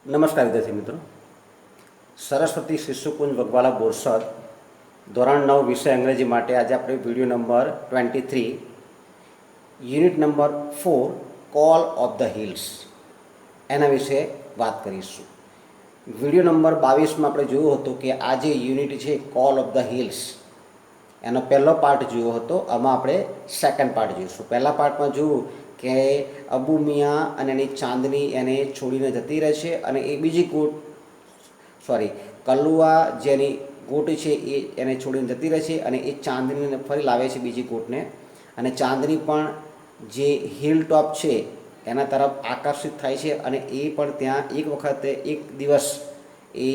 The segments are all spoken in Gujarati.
નમસ્કાર વિદ્યાર્થી મિત્રો, સરસ્વતી શિશુકુંજ વગવાલા બોરસદ ધોરણ 9 વિષય અંગ્રેજી માટે આજે આપણે video number 23 unit number 4 call of the hills એના વિશે વાત કરીશું. વિડીયો નંબર 22માં આપણે જોયું હતું કે આ જે યુનિટ છે કોલ ઓફ ધ હિલ્સ એનો પહેલો પાર્ટ જોયો હતો. આમાં આપણે સેકન્ડ પાર્ટ જોઈશું. પહેલા પાર્ટમાં જોયું કે અબુ મિયા અને એની ચાંદની એને છોડીને જતી રહે છે અને એ બીજી કલુઆ જેની ગોટ છે એને છોડીને જતી રહે છે અને એ ચાંદનીને ફરી લાવે છે બીજી ગોટને, અને ચાંદની પણ જે હિલ ટોપ છે એના તરફ આકર્ષિત થાય છે અને એ પણ ત્યાં એક વખતે એક દિવસ એ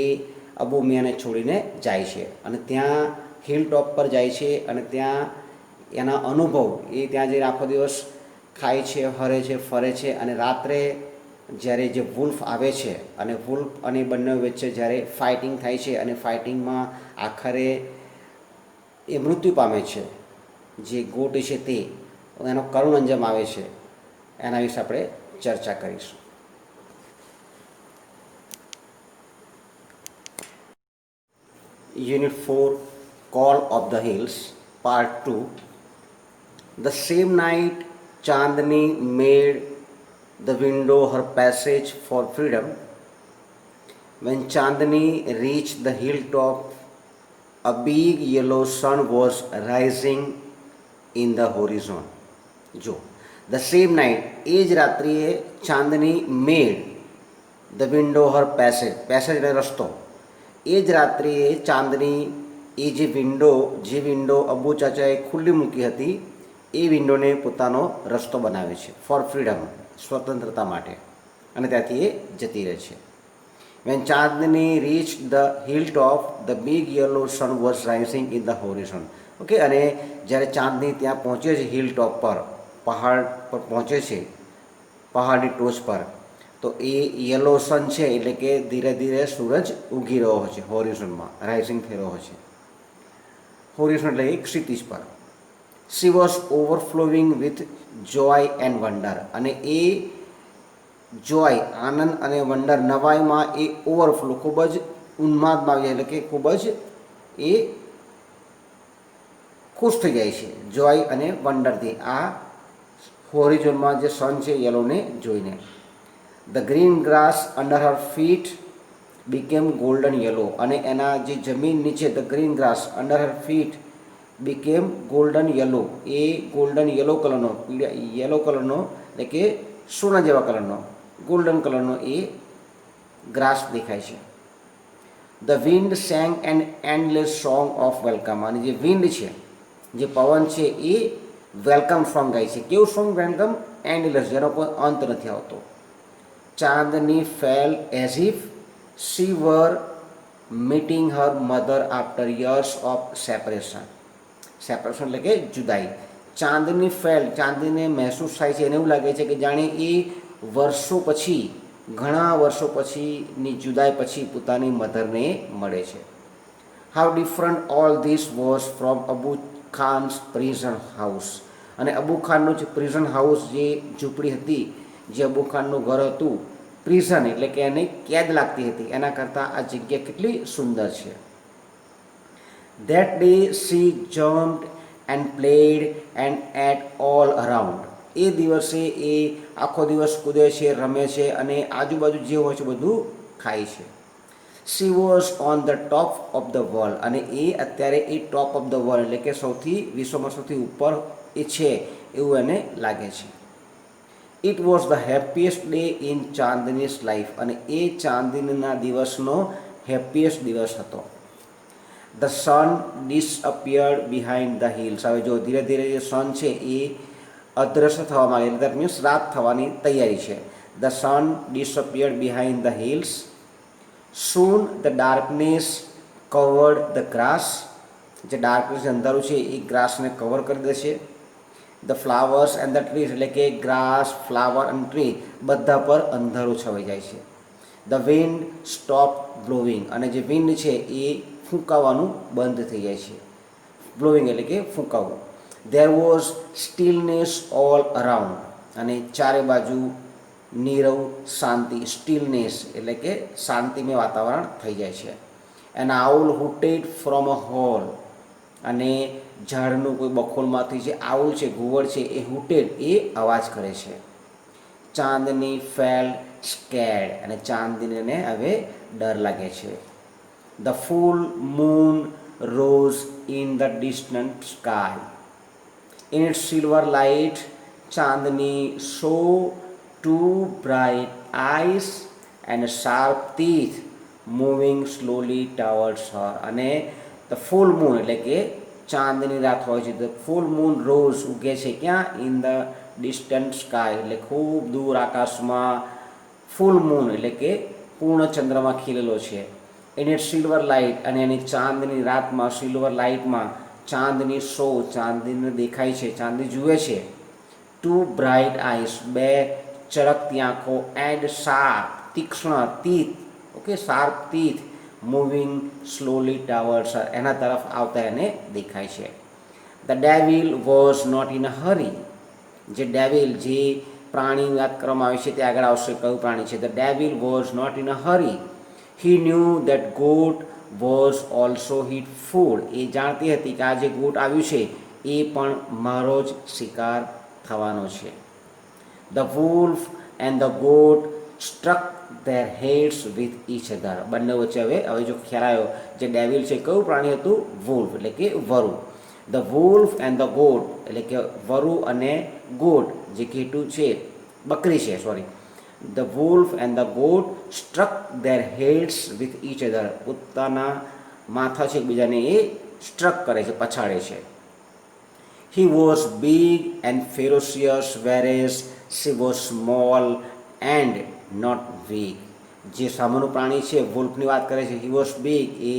અબુ મિયાને છોડીને જાય છે અને ત્યાં હિલ ટોપ પર જાય છે અને ત્યાં એના અનુભવ એ ત્યાં જઈને આખો દિવસ ખાય છે, હરે છે, ફરે છે અને રાત્રે જ્યારે જે વુલ્ફ આવે છે અને વુલ્ફ અને બંને વચ્ચે જ્યારે ફાઇટિંગ થાય છે અને ફાઇટિંગમાં આખરે એ મૃત્યુ પામે છે, જે ગોટ છે તે એનો કરુણ અંજામ આવે છે, એના વિશે આપણે ચર્ચા કરીશું. Unit 4 Call of the Hills Part 2. The same night Chandni made the window her passage for freedom. When Chandni reached the hilltop, a big yellow sun was rising in the horizon. જો the same night, એ જ રાત્રિએ ચાંદની made the window her passage, passage એટલે રસ્તો, એ જ રાત્રિએ ચાંદની એ જે વિન્ડો અબુ ચાચાએ ખુલ્લી મૂકી હતી એ વિન્ડોને પોતાનો રસ્તો બનાવે છે ફોર ફ્રીડમ, સ્વતંત્રતા માટે, અને ત્યાંથી એ જતી રહે છે. When Chandni reach the hill top, the big yellow sun was rising in the horizon. Okay, અને જ્યારે ચાંદની ત્યાં પહોંચે છે હિલ ટોપ પર, પહાડ પર પહોંચે છે, પહાડની ટોચ પર, તો એ યલો સન છે એટલે કે ધીરે ધીરે સૂરજ ઉગી રહ્યો છે, હોરિઝોનમાં રાઇઝિંગ થઈ રહ્યો છે, હોરિઝોન એટલે એક ક્ષિતિજ પર. She was overflowing with joy and wonder, અને એ જોય, આનંદ અને વન્ડર, નવાઈમાં એ ઓવરફ્લો, ખૂબ જ ઉન્માદમાં આવી જાય, એટલે કે ખૂબ જ એ ખુશ થઈ જાય છે જોય અને વન્ડરથી આ હોરિઝોનમાં જે સન છે યલોને જોઈને. The green grass under her feet became golden yellow, અને એના જે જમીન નીચે the green grass under her feet became golden yellow, એ ગોલ્ડન યલો કલરનો એટલે કે સોના જેવા કલરનો, ગોલ્ડન કલરનો એ ગ્રાસ દેખાય છે. The wind sang and endless song of welcome, અને જે વિન્ડ છે, જે પવન છે એ વેલકમ સોંગ ગાય છે. કેવું સોંગ? વેલકમ એન્ડલેસ, જેનો કોઈ અંત નથી આવતો. Chandni fail as if she were meeting her mother after years of separation. Separation એટલે કે જુદાઈ. ચાંદની ફેલ, ચાંદનીને મહેસૂસ થાય છે, એને એવું લાગે છે કે જાણે એ વર્ષો પછી, ઘણા વર્ષો પછીની જુદાઈ પછી પોતાની મધરને મળે છે. How different all this was from Abu Khan's prison house, અને અબુ ખાનનું જે પ્રિઝન હાઉસ, જે ઝૂંપડી હતી, જે અબુ ખાનનું ઘર હતું, પ્રિઝન એટલે કે એને કેદ લાગતી હતી, એના કરતાં આ જગ્યા કેટલી સુંદર છે. That day she jumped and played and ate all around. એ દિવસે એ આખો દિવસ કૂદે છે, રમે છે અને આજુબાજુ જે હોય છે બધું ખાય છે. She was on the top of the world, અને એ અત્યારે એ ટોપ ઓફ ધ વર્લ્ડ એટલે કે વિશ્વમાં સૌથી ઉપર એ છે એવું એને લાગે છે. It was the happiest day in Chandni's life, અને એ ચાંદનીના દિવસનો હેપીએસ્ટ દિવસ હતો. The sun disappeared behind the hills. હવે જો ધીરે ધીરે જે સન છે એ અદૃશ્ય થવા માંગે, દેટ મીન્સ રાત થવાની તૈયારી છે. The sun disappeared behind the hills. Soon the darkness covered the grass. જે ડાર્કનેસ અંધારું છે એ ગ્રાસને કવર કરી દે છે. The flowers and the trees, એટલે કે ગ્રાસ, ફ્લાવર અને ટ્રી બધા પર અંધારું છવાઈ જાય છે. ધ વિન્ડ સ્ટોપ બ્લોવિંગ, અને જે વિન્ડ છે એ ફૂંકાવાનું બંધ થઈ જાય છે. બ્લોવિંગ એટલે કે ફૂંકાવું. ધેર વોઝ સ્ટીલનેસ ઓલ અરાઉન્ડ, અને ચારે બાજુ નીરવ, શાંતિ, સ્ટીલનેસ એટલે કે શાંતિમય વાતાવરણ થઈ જાય છે. An owl hooted from a hole, અને ઝાડનું કોઈ બખોલમાંથી જે આઉલ છે, ઘુવડ છે, એ હુટેડ એ અવાજ કરે છે. ચાંદની ફેલ સ્કેડ, અને ચાંદનીને હવે ડર લાગે છે. The full moon rose in the distant sky. In its silver light, Chandni saw two bright eyes and sharp teeth moving slowly towards her. અને ધ ફૂલ મૂન એટલે કે ચાંદની રાત હોય છે. ધ ફૂલ મૂન રોઝ ઉગે છે ક્યાં? ઇન ધ ડિસ્ટન્ટ સ્કાય એટલે ખૂબ દૂર આકાશમાં. ફૂલ મૂન એટલે કે પૂર્ણ ચંદ્રમાં ખીલેલો છે. ઇન ઇટ સિલ્વર લાઇટ, અને એની ચાંદની રાતમાં, સિલ્વર લાઇટમાં ચાંદની શો, ચાંદીને દેખાય છે, ચાંદી જુએ છે. ટુ બ્રાઇટ આઈસ, બે ચળકતી આંખો. એન્ડ શાર્પ, તીક્ષ્ણ teeth, okay, sharp teeth moving slowly towards her, એના તરફ આવતા એને દેખાય છે. The devil was not in a hurry. જે ડેવિલ, જે પ્રાણી વાત કરવામાં આવે છે તે આગળ આવશે કયું પ્રાણી છે. The devil was not in a hurry. He knew that goat was also hit food. એ જાણતી હતી કે આ જે ગોટ આવ્યું છે એ પણ મારો જ શિકાર થવાનો છે. The wolf and the got struck there heads with each other. બંને વચ્ચે હવે જો ખ્યાલ આવ્યો, જે ડેવિલ છે કયું પ્રાણી હતું? વુલ્ફ એટલે કે વરુ. The wolf and the goat એટલે કે વરુ અને ગોટ, જે ઘેટું છે, બકરી છે, sorry. The wolf and the got struck there heads with each other. પોતાના માથા છે એકબીજાને એ સ્ટ્રક કરે છે, પછાડે છે. He was big and ferocious whereas she was small and not weak. જે સામેનું પ્રાણી છે, વુલ્ફની વાત કરે છે, હી વોઝ બિગ, એ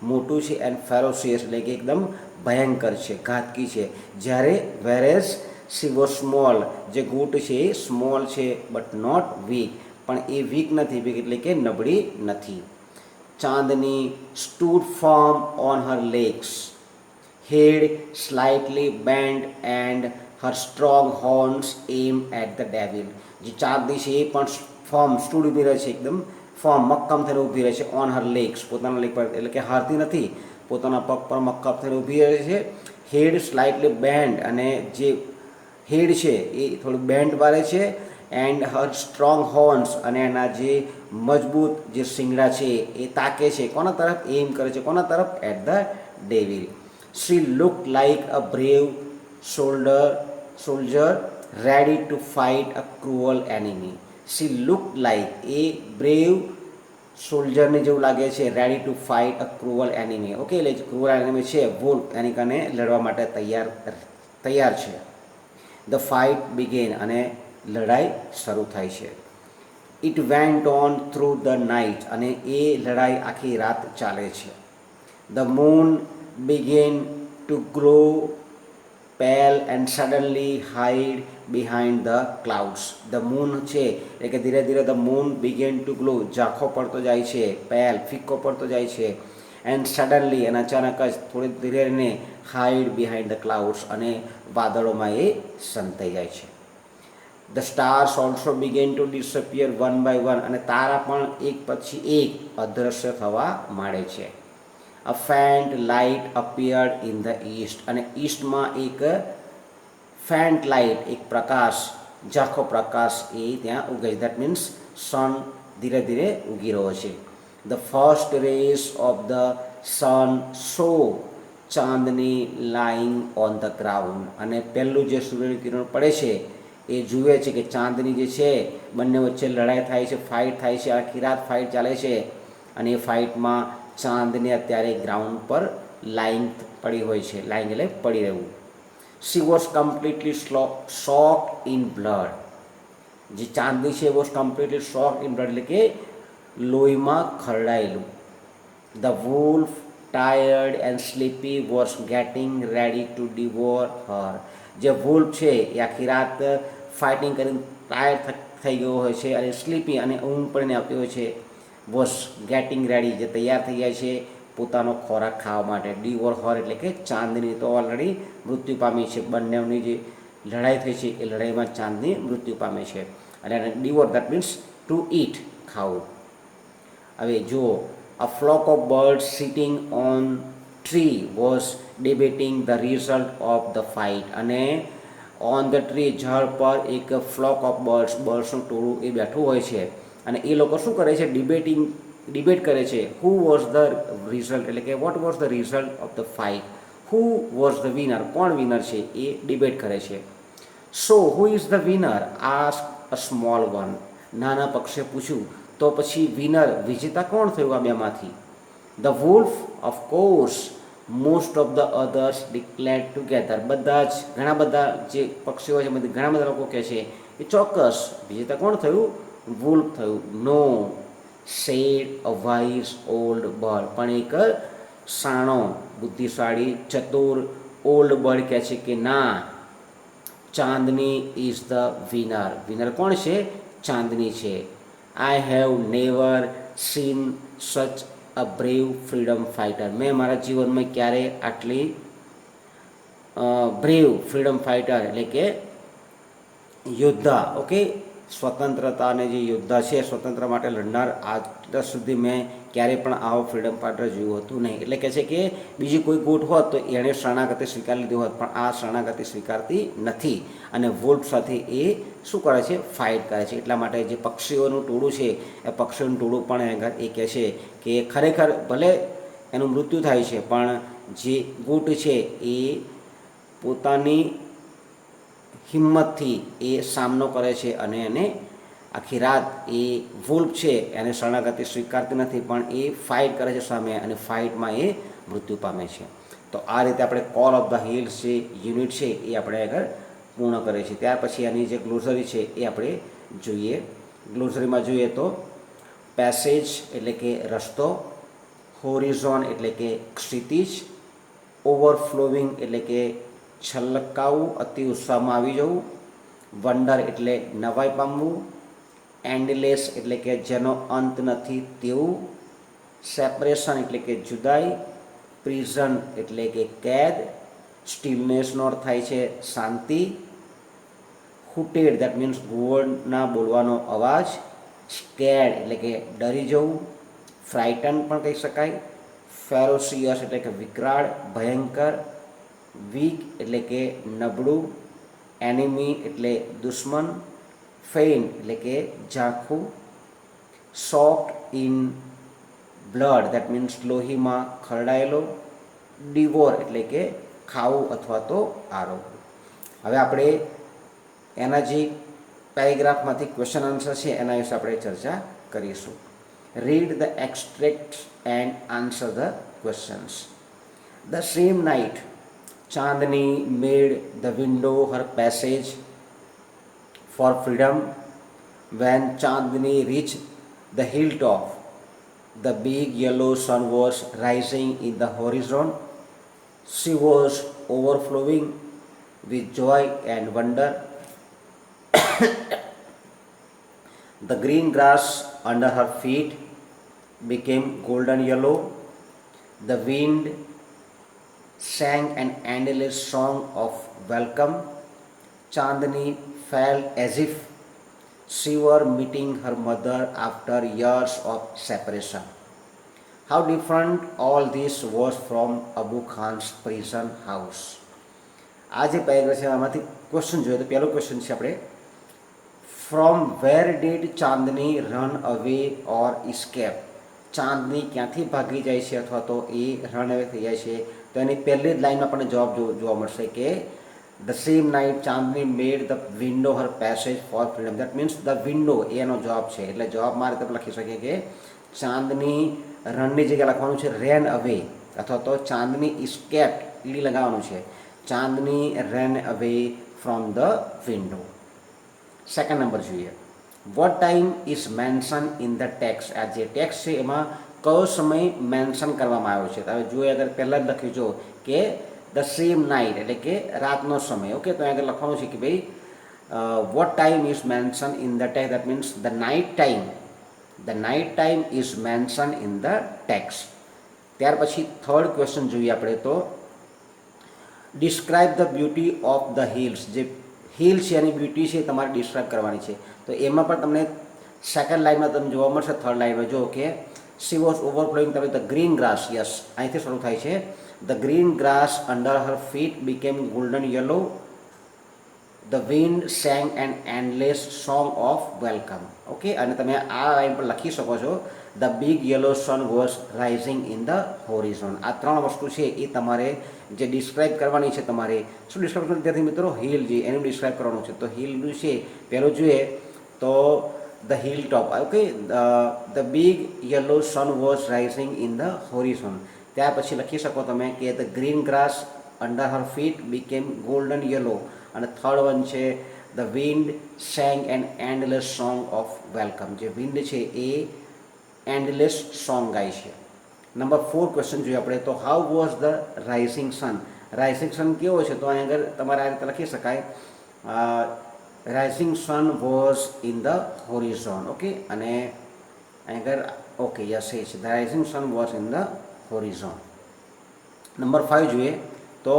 મોટું છે, એન્ડ ફેરોશિયસ એટલે કે એકદમ ભયંકર છે, ઘાતકી છે. જ્યારે વેરેઝ શી વોઝ સ્મોલ, જે ગોટ છે એ સ્મોલ છે બટ નોટ વીક, પણ એ વીક નથી, વીક એટલે કે નબળી નથી. Chandni stood firm on her legs, head slightly bent and her strong horns aim at the devil. જે ચાંદની છે એ પણ ફર્મ, સ્ટૂડ ઊભી રહે છે, એકદમ ફર્મ, મક્કમ થઈને ઊભી રહે છે. ઓન હર લેગ્સ, પોતાના લેગ પર, એટલે કે હારતી નથી, પોતાના પગ પર મક્કમ થઈને ઊભી રહે છે. હેડ સ્લાઇટલી બેન્ડ, અને જે હેડ છે એ થોડું બેન્ડ વાળે છે. એન્ડ હર સ્ટ્રોંગ હોર્ન્સ, અને એના જે મજબૂત જે શિંગડા છે એ તાકે છે કોના તરફ? એમ કરે છે કોના તરફ? At the devil. She looked like a brave soldier ready to fight a cruel enemy. She looked like a brave સોલ્જરને જેવું લાગે છે, ready to fight a cruel enemy. Okay, એટલે ક્રુઅલ એનિમી છે વુલ્ફ, એની કને લડવા માટે તૈયાર છે. ધ ફાઇટ બિગેન, અને લડાઈ શરૂ થાય છે. It went on through the night, અને એ લડાઈ આખી રાત ચાલે છે. The moon began to grow pale and suddenly hide behind the clouds. The moon છે એટલે કે ધીરે ધીરે the moon began to glow, ઝાંખો પડતો જાય છે, pale ફિક્કો પડતો જાય છે. and suddenly, અને અચાનક જ થોડી ધીરે hide behind the clouds, અને વાદળોમાં એ સંતાઈ જાય છે. The stars also began to disappear one by one, અને તારા પણ એક પછી એક અદૃશ્ય થવા માંડે છે. A faint light appeared in the east, અને ઈસ્ટમાં એક ફેન્ટ લાઇટ, એક પ્રકાશ, ઝાંખો પ્રકાશ એ ત્યાં ઉગે છે. દેટ મીન્સ સન ધીરે ધીરે ઉગી રહ્યો છે. The first rays of the sun saw Chandni lying on the ground, અને પહેલું જે સૂર્યની કિરણ પડે છે એ જુએ છે કે ચાંદની જે છે, બંને વચ્ચે લડાઈ થાય છે, ફાઇટ થાય છે, આખી રાત ફાઇટ ચાલે છે. અને એ ફાઇટમાં ચાંદને અત્યારે ગ્રાઉન્ડ પર લાઇંગ પડી હોય છે. લાઇંગ એટલે પડી રહેવું. She was completely soaked in blood. જે ચાંદની છે was completely soaked in blood એટલે કે લોહીમાં ખરડાયેલું. The wolf tired and sleepy was getting ready to devour her. જે વુલ્ફ છે એ આખી રાત ફાઇટિંગ કરીને ટાયર્ડ થઈ ગયો હોય છે, અને સ્લીપી, અને ઊંઘ પડીને આવતી હોય છે. વોઝ ગેટિંગ રેડી, જે તૈયાર થઈ જાય છે પોતાનો ખોરાક ખાવા માટે. ડિવોર હર એટલે કે ચાંદની તો ઓલરેડી મૃત્યુ પામી છે. બંનેની જે લડાઈ થઈ છે એ લડાઈમાં ચાંદની મૃત્યુ પામે છે. અને devour that means to eat, ખાવું. હવે જુઓ, a flock of birds sitting on tree was debating the result of the fight. અને ઓન ધ ટ્રી, ઝાડ પર એક ફ્લોક ઓફ બર્ડ્સનું ટોળું એ બેઠું હોય છે અને એ લોકો શું કરે છે, ડિબેટ કરે છે. હુ વોઝ ધ રિઝલ્ટ, એટલે કે what was the result of the fight, who was the winner, કોણ વિનર છે એ ડિબેટ કરે છે. So who is the winner ask a small one. નાના પક્ષે પૂછ્યું તો પછી વિનર, વિજેતા કોણ થયું આ બેમાંથી? The wolf, of course. Most of the others declared together. બધા જ, ઘણા બધા જે પક્ષીઓ છે ઘણા બધા લોકો કહે છે કે ચોક્કસ વિજેતા કોણ થયું? વુલ્ફ થયું. નો, સેડ અ વાઇઝ ઓલ્ડ બર્ડ. પણ એક શાણો, બુદ્ધિશાળી, ચતુર ઓલ્ડ બર્ડ કહે છે કે ના, ચાંદની ઇઝ ધ વિનર. વિનર કોણ છે? ચાંદની છે. આઈ હેવ નેવર સીન સચ અ બ્રેવ ફ્રીડમ ફાઇટર. મેં મારા જીવનમાં ક્યારેય આટલી બ્રેવ ફ્રીડમ ફાઇટર એટલે કે યોદ્ધા, ઓકે, સ્વતંત્રતાને જે યોદ્ધા છે, સ્વતંત્ર માટે લડનાર, આજ સુધી મેં ક્યારેય પણ આવો ફ્રીડમ ફાઇટર જોયું હતું નહીં. એટલે કહે છે કે બીજી કોઈ ગોટ હોત તો એણે શરણાગતિ સ્વીકારી લીધી હોત, પણ આ શરણાગતિ સ્વીકારતી નથી અને વોલ્ફ સાથે એ શું કરે છે? ફાઇટ કરે છે. એટલા માટે જે પક્ષીઓનું ટોળું છે એ પક્ષીઓનું ટોળું પણ એ કહે છે કે ખરેખર ભલે એનું મૃત્યુ થાય છે પણ જે ગોટ છે એ પોતાની હિંમતથી એ સામનો કરે છે અને એને આખી રાત એ વોલ્ફ છે એને શરણાગતિ સ્વીકારતી નથી પણ એ ફાઇટ કરે છે સામે અને ફાઇટમાં એ મૃત્યુ પામે છે. તો આ રીતે આપણે કોલ ઓફ ધ હિલ્સ જે યુનિટ છે એ આપણે આગળ પૂર્ણ કરીએ છીએ. ત્યાર પછી આની જે ગ્લોસરી છે એ આપણે જોઈએ. ગ્લોસરીમાં જોઈએ તો પેસેજ એટલે કે રસ્તો, હોરિઝોન એટલે કે ક્ષિતિજ, ઓવરફ્લોવિંગ એટલે કે છલકાવું, અતિ ઉત્સાહમાં આવી જવું, વંડર એટલે નવાઈ પામવું, એન્ડલેસ એટલે કે જેનો અંત નથી તેવું, સેપરેશન એટલે કે જુદાઈ, પ્રિઝન એટલે કે કેદ, સ્ટીલનેસનો અર્થ થાય છે શાંતિ, હુટેડ દેટ મીન્સ ઘુવડના બોલવાનો અવાજ, સ્કેડ એટલે કે ડરી જવું, ફ્રાઇટન પણ કહી શકાય, ફેરોસિયસ એટલે કે વિકરાળ, ભયંકર, વીક એટલે કે નબળું, એનિમી એટલે દુશ્મન, ફેઇન એટલે કે ઝાંખું, soaked in blood that means લોહીમાં ખરડાયેલો, ડિવોર એટલે કે ખાવું અથવા તો આરોગવું. હવે આપણે એના જે પેરેગ્રાફમાંથી ક્વેશ્ચન આન્સર છે એના વિશે આપણે ચર્ચા કરીશું. Read the extract and answer the questions. The same night Chandni made the window her passage for freedom. When Chandni reached the hilltop, the big yellow sun was rising in the horizon. She was overflowing with joy and wonder. The green grass under her feet became golden yellow. The wind sang an endless song of welcome. Chandni felt as if she were meeting her mother after years of separation. How different all this was from Abu Khan's prison house. આ જે પેરેગ્રાફ છે આમાંથી ક્વેશ્ચન જોઈએ તો પહેલો ક્વેશ્ચન છે આપણે, from where did Chandni run away or ઇસ્કેપ. ચાંદની ક્યાંથી ભાગી જાય છે અથવા તો એ રન અવે થઈ જાય છે? તો એની પહેલી જ લાઈનમાં આપણને જવાબ જોવા મળશે કે the same night Chandni made the window her passage for freedom. That means the window એનો જવાબ છે. એટલે જવાબમાં આ રીતે લખી શકીએ કે ચાંદની રનની જગ્યાએ લખવાનું છે રેન અવે અથવા તો ચાંદની ઇસ્કેપ્ડ, ઈ લગાવવાનું છે. Chandni ran away from the window. Second number જોઈએ, what time is mention in the text. આ જે ટેક્સ્ટ છે એમાં કયો સમય મેન્શન કરવામાં આવ્યો છે? તો હવે જોઈએ, અગર પહેલાં જ લખ્યું જો કે ધ સેમ નાઇટ એટલે કે રાતનો સમય, ઓકે, તો આગળ લખવાનું છે કે ભાઈ what time is mention in the text. That means the night time is mention in the text. ત્યાર પછી થર્ડ ક્વેશ્ચન જોઈએ આપણે તો, describe the beauty of the hills. જે હિલ છે એની બ્યુટી છે તમારે ડિસ્ક્રાઇબ કરવાની છે. તો એમાં પણ તમને સેકન્ડ લાઇનમાં તમને જોવા મળશે. થર્ડ લાઇનમાં જો કે સી વોઝ ઓવરફ્લોઈંગ, તમે ધ ગ્રીન ગ્રાસ, યસ અહીંથી શરૂ થાય છે. The green grass under her feet became golden yellow, the wind sang an endless song of welcome. Okay, અને તમે આ લાઈન પર લખી શકો છો the big yellow sun was rising in the horizon. આ ત્રણ વસ્તુ છે એ તમારે જે ડિસ્ક્રાઇબ કરવાની છે. તમારે શું ડિસ્ક્રાઇબ કરવાનું વિદ્યાર્થી મિત્રો? હિલ, જે એનું ડિસ્ક્રાઇબ કરવાનું છે. તો હિલનું છે પહેલું જોઈએ તો the hill top. Okay, the big yellow sun was rising in the horizon. ત્યાર પછી લખી શકો તમે કે the green grass under her feet became golden yellow. અને થર્ડ વન છે the wind sang an endless song of welcome. જે વિન્ડ છે એ એન્ડલેસ સોંગ ગાય છે. નંબર 4 ક્વેશ્ચન જોઈએ આપણે તો how was the rising sun. Rising sun કેવો છે? તો અહીં આગળ તમારે આ રીતે લખી શકાય rising sun was in the horizon. Okay, અને અહીં આગળ ઓકે યસ એ છે the rising sun was in the horizon. Number 5 જોઈએ તો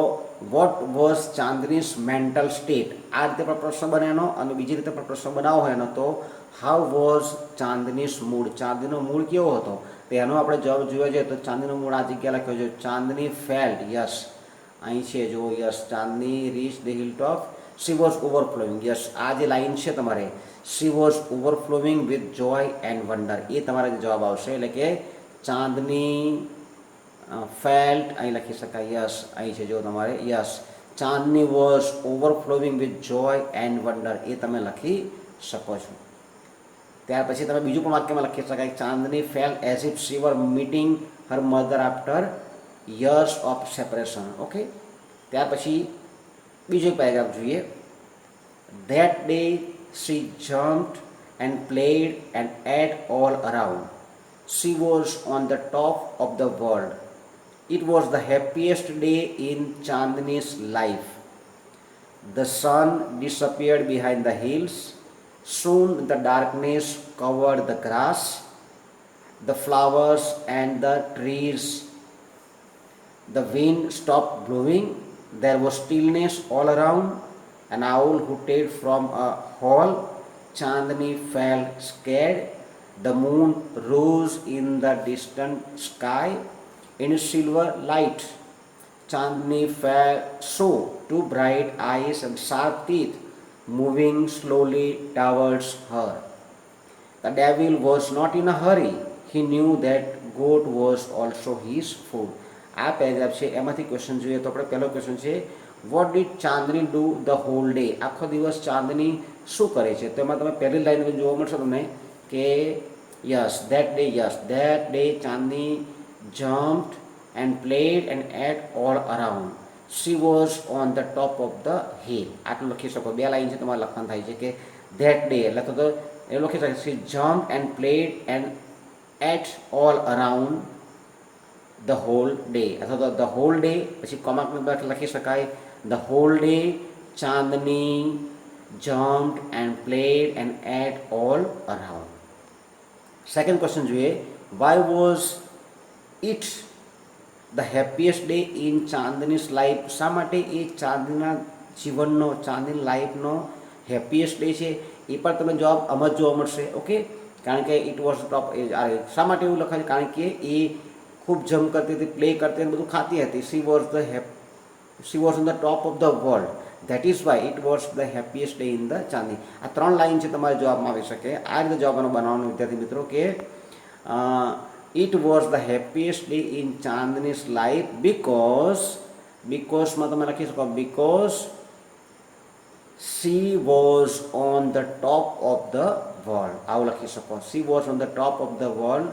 what was Chandni's mental state. આ રીતે પણ પ્રશ્ન બને એનો, અને બીજી રીતે પણ પ્રશ્ન બનાવવો હોય એનો તો હાઉ વોઝ ચાંદનીઝ મૂડ. ચાંદનીનો મૂડ કેવો હતો? તો એનો આપણે જવાબ જોવા જઈએ તો ચાંદનીનો મૂડ આ જગ્યા લખ્યો છે. ચાંદની ફેલ્ટ, યસ અહીં છે જો, yes Chandni reach the hill top, she was overflowing. Yes આ જે લાઈન છે તમારે she was overflowing with joy and wonder, એ તમારે જવાબ આવશે. એટલે કે ચાંદની ફેલ્ટ અહીં લખી શકાય. યસ અહીં છે જો તમારે, yes Chandni was overflowing with joy and wonder, એ તમે લખી શકો છો. ત્યાર પછી તમે બીજું પણ વાક્યમાં લખી શકાય Chandni fail as if she were meeting her mother after years of separation. Okay, ત્યાર પછી બીજો પેરેગ્રાફ જોઈએ. That day she jumped and played and ate all around, she was on the top of the world, it was the happiest day in Chandni's life. The sun disappeared behind the hills. Soon the darkness covered the grass, the flowers and the trees. The wind stopped blowing. There was stillness all around. An owl hooted from a hole. Chandni felt scared. The moon rose in the distant sky in silver light. Chandni saw two bright eyes and sharp teeth moving slowly towards her. The devil was not in a hurry. He knew that goat was also his food. આ પેરેગ્રાફ છે એમાંથી ક્વેશ્ચન જોઈએ તો આપણે પહેલો ક્વેશ્ચન છે what did Chandni do the hall day. આખો દિવસ ચાંદની શું કરે છે? તો એમાં તમે પહેલી લાઈન જોવા મળશે તમને કે yes that day Chandni jumped and played and ate all around. She was on the top of the hill. આટલું લખી શકો. બે લાઈન છે તમારે લખવાનું થાય છે કે that day એટલે તો એ લખી શકે she jumped and played and ate all around the whole day, અથવા તો the whole day પછી કોમા લખી શકાય the whole day Chandni jumped and played and ate all around. Second question જોઈએ why was it the happiest day in Chandni's life. શા માટે એ ચાંદનીના જીવનનો, ચાંદની લાઈફનો હેપીએસ્ટ ડે છે? એ પણ તમને જવાબ આમાં જ જોવા મળશે. ઓકે, કારણ કે ઇટ વોઝ ટોપ. શા માટે એવું લખાય? કારણ કે એ ખૂબ જમ્પ કરતી હતી, પ્લે કરતી હતી, બધું ખાતી હતી. She was on the top of the world, that is why it was the happiest day in the Chandni. આ ત્રણ લાઈન છે તમારે જવાબમાં આવી શકે. આ રીતે જવાબનો બનાવવાનો વિદ્યાર્થી મિત્રો કે it was the happiest day in Chandni's life because માં તમે લખી શકો because she was on the top of the world. આવું લખી શકો. she was on the top of the world.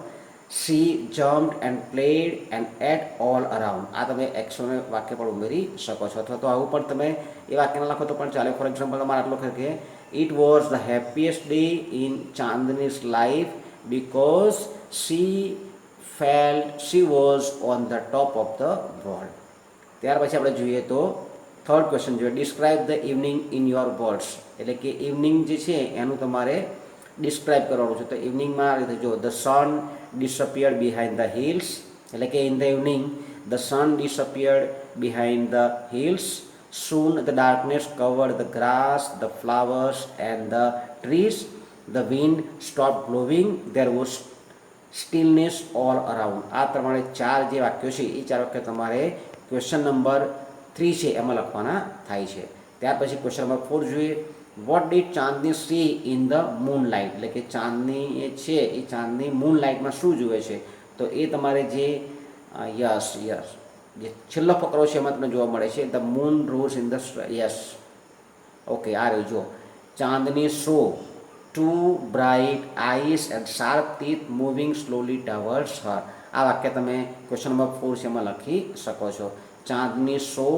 she jumped and played and ate all around. આ તમે એક્શન વાક્ય પણ ઉમેરી શકો છો, અથવા તો આવું પણ તમે એ વાક્યને લખો તો પણ ચાલે. ફોર એક્ઝામ્પલ તમારે આટલું લખે કે it was the happiest day in Chandni's life because she felt she was on the top of the world. ત્યાર પછી આપણે જોઈએ તો થર્ડ ક્વેશ્ચન જોઈએ describe the evening in your words. એટલે કે ઇવનિંગ જે છે એનું તમારે ડિસ્ક્રાઇબ કરવાનું છે. તો ઇવનિંગમાં આ રીતે જો the sun disappeared behind the hills. એટલે કે in the evening the sun disappeared behind the hills. Soon the darkness covered the grass, the flowers, and the trees. The wind stopped blowing. There was stillness all around. આ પ્રમાણે ચાર જે વાક્યો છે એ ચાર વાક્ય તમારે ક્વેશ્ચન નંબર 3 છે એમાં લખવાના થાય છે. ત્યાર પછી ક્વેશ્ચન નંબર 4 જોઈએ. What did Chandni C in the moonlight, એટલે કે ચાંદની એ છે એ ચાંદની મૂનલાઇટમાં શું જુએ છે? તો એ તમારે જે યસ જે છેલ્લો ફકરો છે એમાં તમને જોવા મળે છે the moon rose in the yes okay આ રહ્યું જો Chandni saw two bright eyes and sharp teeth moving slowly towards her. આ વાક્ય તમે ક્વેશ્ચન નંબર 4 છે એમાં લખી શકો છો. Chandni saw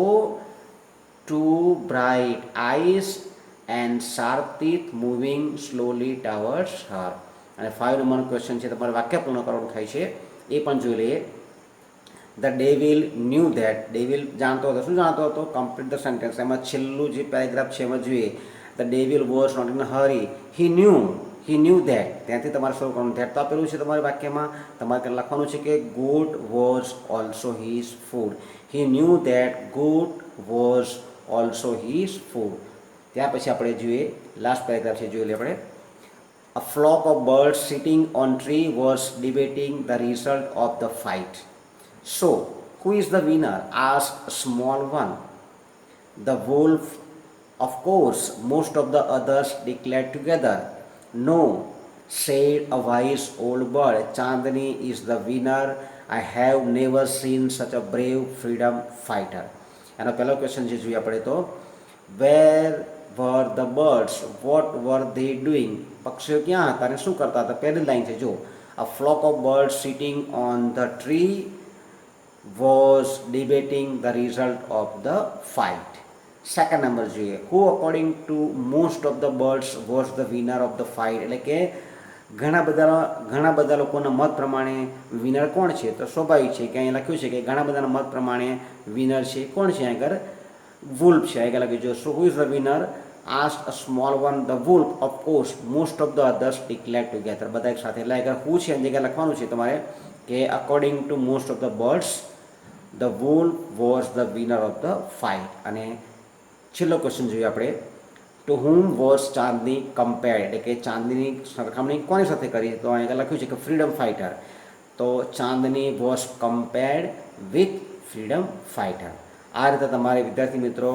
two bright eyes and sharp teeth moving slowly towards her. અને 5 નંબરનો ક્વેશ્ચન છે તમારે વાક્ય પૂર્ણ કરવાનું થાય છે એ પણ જોઈ લઈએ. The devil knew that, devil જાણતો હતો, શું જાણતો હતો? Complete the sentence. એમાં છેલ્લું જે પેરેગ્રાફ છે એમાં જોઈએ the devil was not in hurry, he knew that. ત્યાંથી તમારે શરૂ કરવાનું. ધેટ તો આપેલું છે તમારા વાક્યમાં, તમારે લખવાનું છે કે goat was also his food. He knew that goat was also his food. ત્યાર પછી આપણે જોઈએ લાસ્ટ પેરેગ્રાફ છે, જોઈ લઈએ આપણે. A flock of birds sitting on tree was debating the result of the fight. So, who is the winner? Asked a small one. The wolf, of course, most of the others declared together. No, said a wise old bird. Chandni is the winner. I have never seen such a brave freedom fighter. એનો પહેલો ક્વેશ્ચન જે જોઈએ આપણે તો વેર were the birds, what were they doing? પક્ષીઓ ક્યાં હતા અને શું કરતા હતા? પહેલી લાઈન છે જો a flock of birds sitting on the tree was debating the result of the fight. Second number જોઈએ who according to most of the birds was the winner of the fight. એટલે કે ઘણા બધા લોકોના મત પ્રમાણે વિનર કોણ છે? તો સ્વાભાવિક છે કે અહીં લખ્યું છે કે ઘણા બધાના મત પ્રમાણે વિનર છે કોણ છે? આગળ wolf છે. આગળ લખ્યું છે so who is the winner? Asked a small one. The wolf, of course, most of the others declared together. બધા એક સાથે. એટલે આગળ who છે એની જગ્યાએ લખવાનું છે તમારે કે according to most of the birds the wolf was the winner of the fight. અને છેલ્લો ક્વેશ્ચન જોઈએ આપણે to whom was Chandni compared, એટલે કે ચાંદની સરખામણી કોની સાથે કરી? તો અહીંયા લખ્યું છે કે ફ્રીડમ ફાઇટર. તો Chandni was compared with freedom fighter. આ રીતે તમારે વિદ્યાર્થી મિત્રો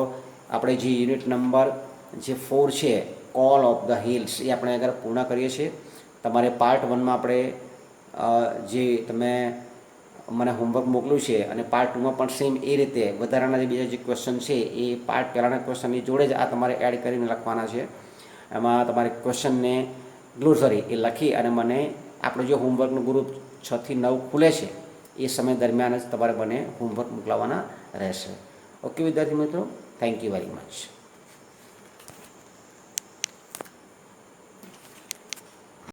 આપણે જે યુનિટ નંબર જે 4 છે કોલ ઓફ ધ હિલ્સ એ આપણે આગળ પૂર્ણ કરીએ છીએ. તમારે પાર્ટ 1માં આપણે જે તમે મને હોમવર્ક મોકલ્યું છે અને પાર્ટ 2માં પણ સેમ એ રીતે વધારાના જે બીજા જે ક્વેશ્ચન છે એ પાર્ટ પહેલાંના ક્વેશ્ચનની જોડે જ આ તમારે એડ કરીને લખવાના છે. એમાં તમારે ક્વેશ્ચનને ગ્લોઝરી એ લખી અને મને આપણું જે હોમવર્કનું ગ્રુપ 6 થી 9 ખુલે છે એ સમય દરમિયાન જ તમારે મને હોમવર્ક મોકલાવવાના રહેશે. ઓકે વિદ્યાર્થી મિત્રો, થેન્ક યુ વેરી મચ.